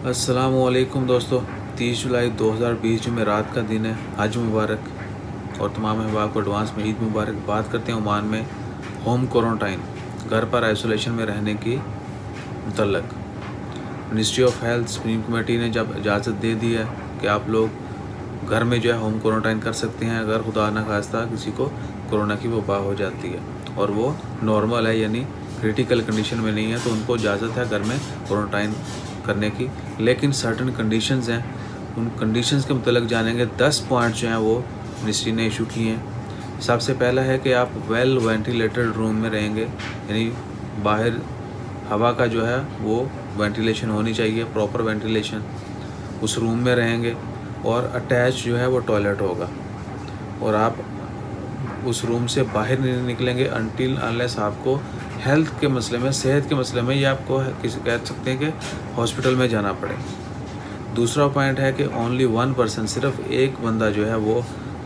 अस्सलामुअलैकुम दोस्तों, 30 जुलाई 2020 जुमेरात का दिन है। हज मुबारक और तमाम अहबाब को एडवांस में ईद मुबारक। बात करते हैं ओमान में होम क्वारंटाइन, घर पर आइसोलेशन में रहने की मुतल्लक। Ministry of health supreme committee ने जब इजाज़त दे दी है कि आप लोग घर में जो है होम क्वारंटाइन कर सकते हैं अगर खुदा न खास्ता किसी को कोरोना की वबा हो जाती है और वो नॉर्मल है यानी क्रिटिकल कंडीशन में नहीं है, तो उनको इजाज़त है घर में क्वारंटाइन करने की। लेकिन सर्टन कंडीशंस हैं, उन कंडीशंस के मुतल्लिक जानेंगे। 10 पॉइंट जो हैं वो मिनिस्ट्री ने इशू किए हैं। सबसे पहला है कि आप वेल वेंटिलेटेड रूम में रहेंगे, यानी बाहर हवा का जो है वो वेंटिलेशन होनी चाहिए, प्रॉपर वेंटिलेशन। उस रूम में रहेंगे और अटैच जो है वो टॉयलेट होगा और आप उस रूम से बाहर नहीं निकलेंगे अनटिल अनलेस आपको हेल्थ के मसले में, सेहत के मसले में, या आपको किसी कह सकते हैं कि हॉस्पिटल में जाना पड़े। दूसरा पॉइंट है कि ओनली 1 पर्सन, सिर्फ एक बंदा जो है वो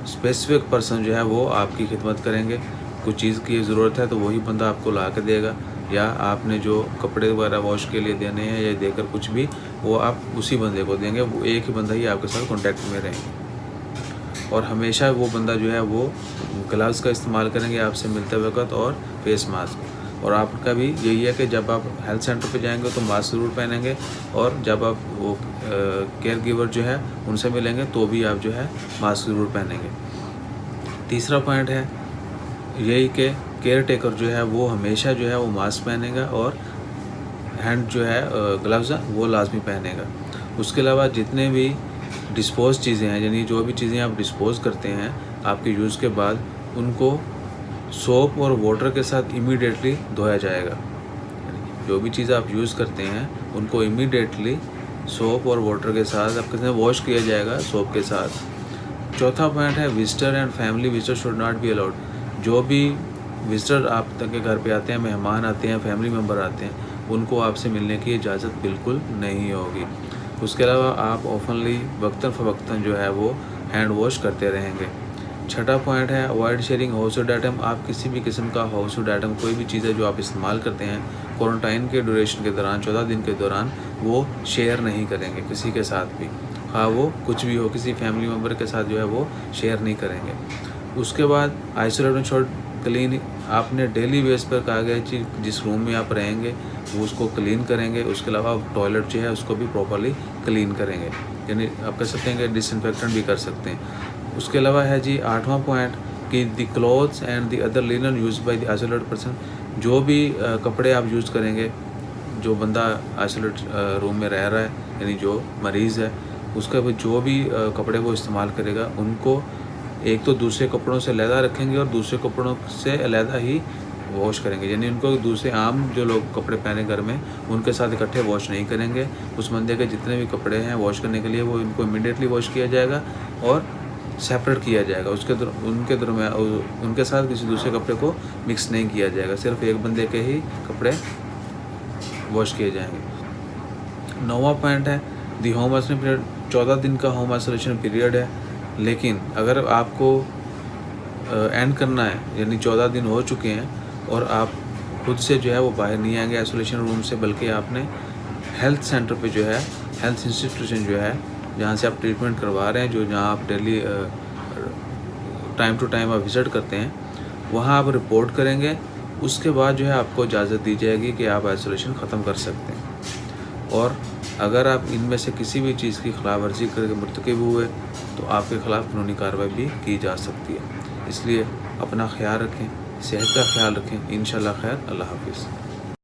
स्पेसिफिक पर्सन जो है वो आपकी खिदमत करेंगे। कुछ चीज़ की ज़रूरत है तो वही बंदा आपको ला के देगा, या आपने जो कपड़े वगैरह वॉश के लिए देने हैं या देकर कुछ भी, वो आप उसी बंदे को देंगे। वो एक ही बंदा ही आपके साथ कॉन्टैक्ट में रहेंगे और हमेशा वो बंदा जो है वो ग्लव्स का इस्तेमाल करेंगे आपसे मिलते वक्त और फेस मास्क। और आपका भी यही है कि जब आप हेल्थ सेंटर पे जाएंगे तो मास्क ज़रूर पहनेंगे, और जब आप वो केयर गिवर जो है उनसे मिलेंगे तो भी आप जो है मास्क ज़रूर पहनेंगे। तीसरा पॉइंट है यही कि केयर टेकर जो है वो हमेशा जो है वो मास्क पहनेगा और हैंड जो है ग्लव्स वो लाजमी पहनेगा। उसके अलावा जितने भी डिस्पोज चीज़ें हैं, यानी जो भी चीज़ें आप डिस्पोज करते हैं आपके यूज़ के बाद, उनको सोप और वाटर के साथ इमीडिएटली धोया जाएगा। जो भी चीज़ आप यूज़ करते हैं उनको इमीडिएटली सोप और वाटर के साथ आपके साथ वॉश किया जाएगा, सोप के साथ। चौथा पॉइंट है visitor and family visitor should not be allowed. जो भी विजिटर आप तक के घर पे आते हैं, मेहमान आते हैं, फैमिली मेम्बर आते हैं, उनको आपसे मिलने की इजाज़त बिल्कुल नहीं होगी। उसके अलावा आप ओपनली वक्तन फ़वक्तन जो है वो हैंड वॉश करते रहेंगे। छठा पॉइंट है avoid sharing house hold item. आप किसी भी किस्म का हाउस होल्ड आइटम, कोई भी चीज़ है जो आप इस्तेमाल करते हैं क्वारंटाइन के ड्यूरेशन के दौरान, 14 दिन के दौरान, वो शेयर नहीं करेंगे किसी के साथ भी। हाँ, वो कुछ भी हो, किसी फैमिली मेम्बर के साथ जो है वो शेयर नहीं करेंगे। उसके बाद आइसोलेट एंड शॉर्ट क्लीन, आपने डेली बेस पर कहा गया कि जिस रूम में आप रहेंगे वो उसको क्लीन करेंगे। उसके अलावा टॉयलेट जो है उसको भी प्रॉपरली क्लीन करेंगे, यानी आप कह सकते हैं कि डिसइंफेक्टेंट भी कर सकते हैं। उसके अलावा है जी 8वां पॉइंट कि the clothes and the other linen use by the isolated person. जो भी कपड़े आप यूज़ करेंगे, जो बंदा आइसोलेट रूम में रह रहा है, यानी जो मरीज़ है, उसका जो भी कपड़े वो इस्तेमाल करेगा उनको एक तो दूसरे कपड़ों से अलहदा रखेंगे और दूसरे कपड़ों से अलहदा ही वॉश करेंगे, यानी उनको दूसरे आम जो लोग कपड़े पहने घर में उनके साथ इकट्ठे वॉश नहीं करेंगे। उस बंदे के जितने भी कपड़े हैं वॉश करने के लिए वो इनको इमीडिएटली वॉश किया जाएगा और सेपरेट किया जाएगा। उनके साथ किसी दूसरे कपड़े को मिक्स नहीं किया जाएगा, सिर्फ एक बंदे के ही कपड़े वॉश किए जाएंगे। 9वां पॉइंट है दी होम आइसोलेशन पीरियड। 14 दिन का होम आइसोलेशन पीरियड है, लेकिन अगर आपको एंड करना है, यानी 14 दिन हो चुके हैं और आप खुद से जो है वो बाहर नहीं आएंगे आइसोलेशन रूम से, बल्कि आपने हेल्थ सेंटर पे जो है, हेल्थ इंस्टीट्यूशन जो है जहाँ से आप ट्रीटमेंट करवा रहे हैं, जो जहाँ आप डेली टाइम टू टाइम आप विज़िट करते हैं, वहाँ आप रिपोर्ट करेंगे। उसके बाद जो है आपको इजाज़त दी जाएगी कि आप आइसोलेशन ख़त्म कर सकते हैं। और अगर आप इनमें से किसी भी चीज़ की खिलाफ वर्जी करके मुर्तकिब हुए तो आपके ख़िलाफ़ कानूनी कार्रवाई भी की जा सकती है। इसलिए अपना ख्याल रखें, सेहत का ख्याल रखें। इंशाल्लाह खैर। अल्लाह हाफिज़।